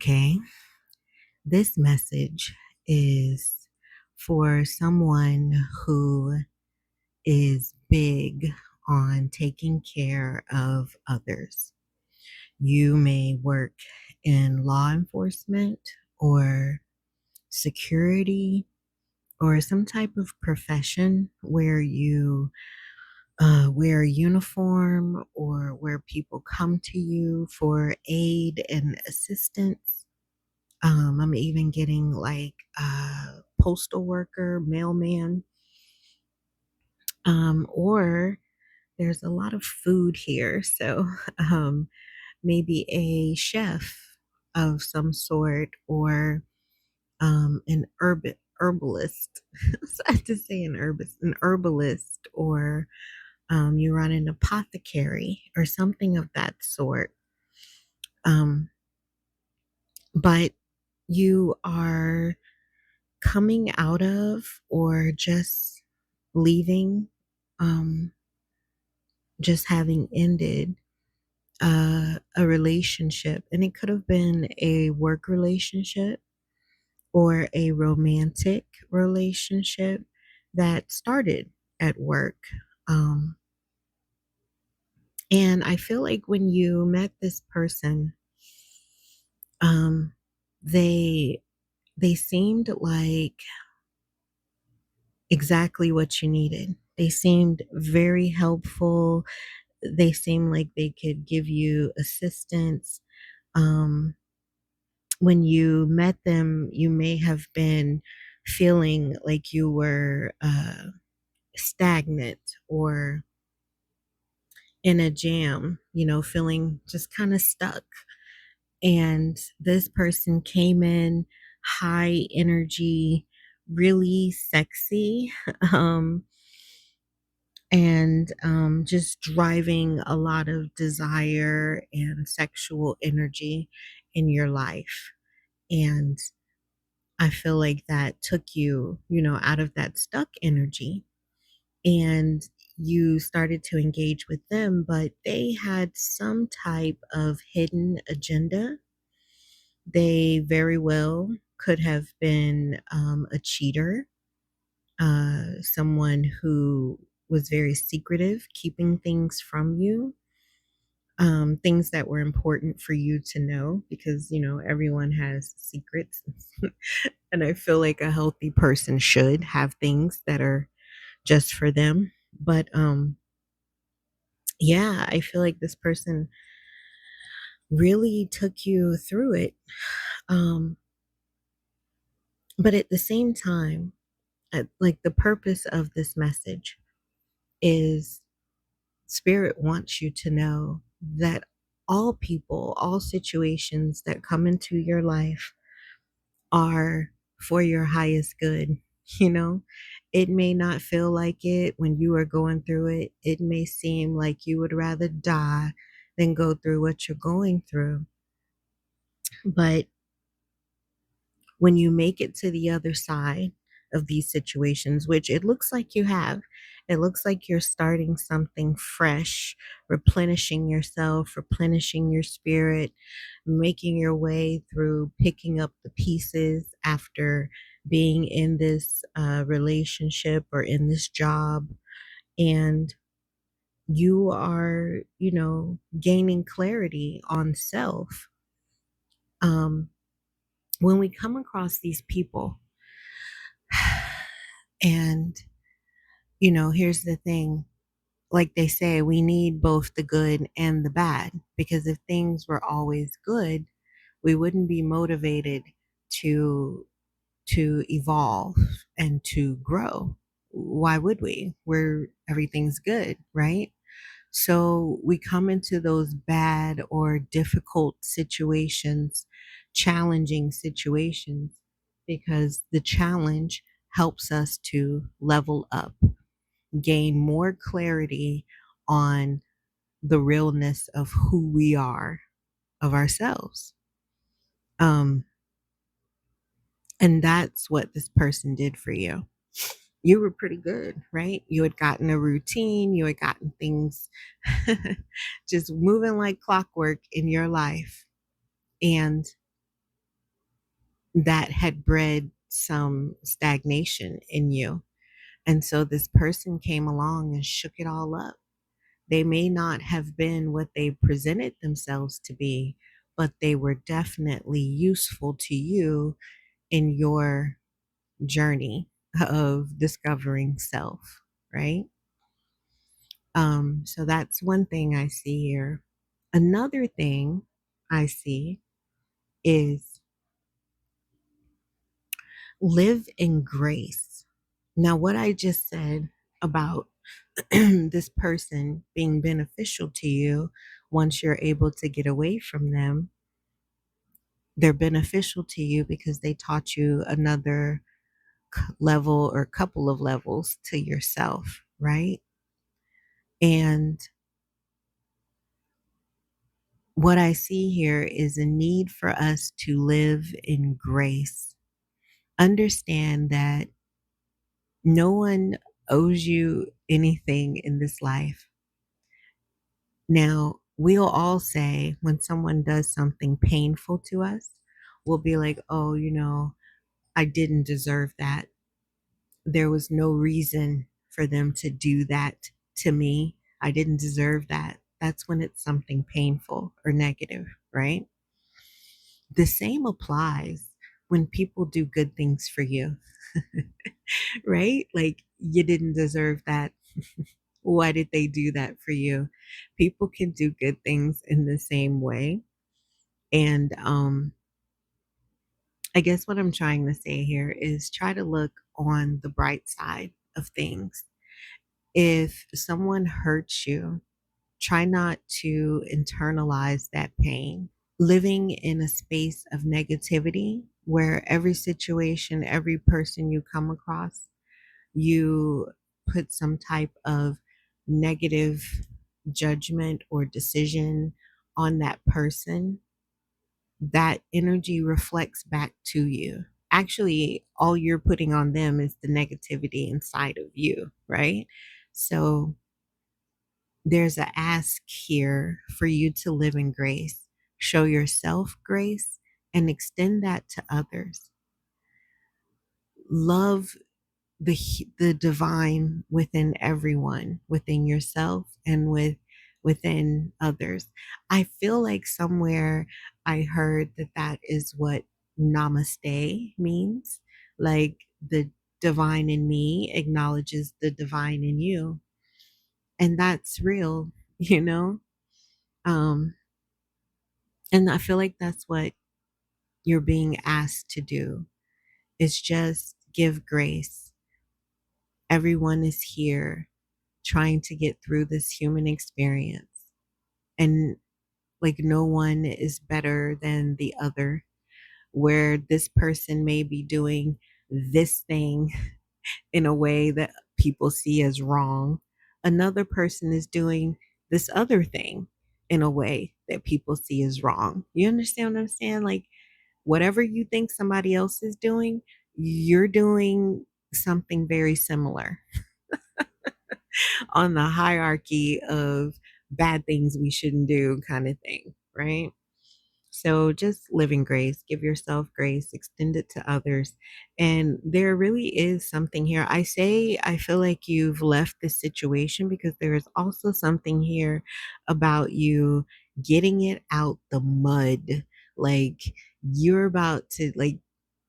Okay, this message is for someone who is big on taking care of others. You may work in law enforcement or security or some type of profession where you wear a uniform or where people come to you for aid and assistance. I'm even getting like postal worker, mailman, or there's a lot of food here. So um, maybe a chef of some sort or an herbalist. So I have to say an herbalist, or you run an apothecary or something of that sort. Um, but you are coming out of or just leaving, um, just having ended a relationship. And it could have been a work relationship or a romantic relationship that started at work. Um, and I feel like when you met this person, um, they they seemed like exactly what you needed. They seemed very helpful. They seemed like they could give you assistance. Um, when you met them, you may have been feeling like you were stagnant or in a jam, feeling just kind of stuck. And this person came in high energy, really sexy. Um, and just driving a lot of desire and sexual energy in your life. And I feel like that took you, out of that stuck energy, and you started to engage with them, but they had some type of hidden agenda. They very well could have been a cheater, someone who was very secretive, keeping things from you, things that were important for you to know, because everyone has secrets. And I feel like a healthy person should have things that are just for them. But yeah, I feel like this person really took you through it. um but at the same time, like, the purpose of this message is spirit wants you to know that all people, all situations that come into your life are for your highest good. You know, it may not feel like it when you are going through it. It may seem like you would rather die than go through what you're going through. But when you make it to the other side of these situations, which it looks like you have, it looks like you're starting something fresh, replenishing yourself, replenishing your spirit, making your way through picking up the pieces after being in this relationship or in this job. And you are, gaining clarity on self. Um, when we come across these people, and, here's the thing, like they say, we need both the good and the bad, because if things were always good, we wouldn't be motivated to evolve and to grow. Why would we? Where everything's good, right? So we come into those bad or difficult situations, challenging situations, because the challenge helps us to level up, gain more clarity on the realness of who we are, of ourselves. Um, and that's what this person did for you. You were pretty good, right? You had gotten a routine, you had gotten things just moving like clockwork in your life. And that had bred some stagnation in you. And so this person came along and shook it all up. They may not have been what they presented themselves to be, but they were definitely useful to you in your journey of discovering self, right? So that's one thing I see here. Another thing I see is live in grace. Now, what I just said about this person being beneficial to you once you're able to get away from them, they're beneficial to you because they taught you another level or couple of levels to yourself, right? And what I see here is a need for us to live in grace. Understand that no one owes you anything in this life. Now, we'll all say when someone does something painful to us, we'll be like, oh, I didn't deserve that. There was no reason for them to do that to me. I didn't deserve that. That's when it's something painful or negative, right? The same applies when people do good things for you, right? Like you didn't deserve that. Why did they do that for you? People can do good things in the same way. And I guess what I'm trying to say here is try to look on the bright side of things. If someone hurts you, try not to internalize that pain. Living in a space of negativity where every situation, every person you come across, you put some type of negative judgment or decision on that person, that energy reflects back to you. Actually, all you're putting on them is the negativity inside of you, right? So there's a ask here for you to live in grace, show yourself grace, and extend that to others. Love the divine within everyone, within yourself and within others. I feel like somewhere I heard that is what namaste means. Like the divine in me acknowledges the divine in you, and that's real, you know. Um, and I feel like that's what you're being asked to do is just give grace. Everyone is here trying to get through this human experience. And like no one is better than the other, where this person may be doing this thing in a way that people see as wrong. Another person is doing this other thing in a way that people see as wrong. You understand what I'm saying? Like, whatever you think somebody else is doing, you're doing something very similar on the hierarchy of bad things we shouldn't do kind of thing, right? So just living grace, give yourself grace, extend it to others. And there really is something here. I say I feel like you've left this situation because there is also something here about you getting it out the mud. Like you're about to, like,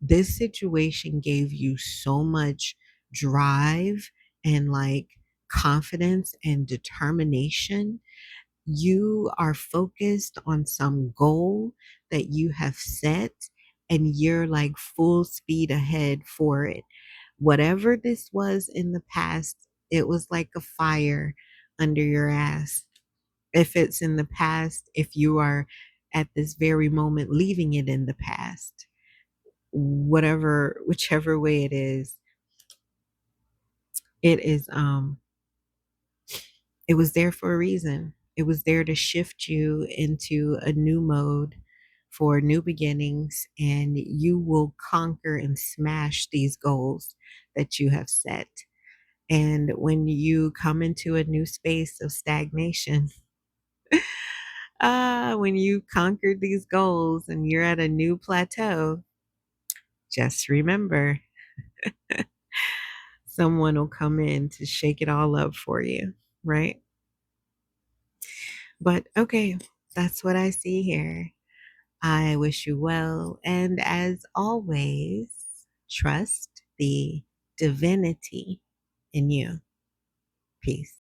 this situation gave you so much drive and like confidence and determination. You are focused on some goal that you have set and you're like full speed ahead for it. Whatever this was in the past, it was like a fire under your ass. If it's in the past, if you are at this very moment leaving it in the past, whatever, whichever way it is, it was there for a reason. It was there to shift you into a new mode for new beginnings, and you will conquer and smash these goals that you have set. And when you come into a new space of stagnation, when you conquered these goals and you're at a new plateau, Just remember, someone will come in to shake it all up for you, right? But okay, that's what I see here. I wish you well. And as always, trust the divinity in you. Peace.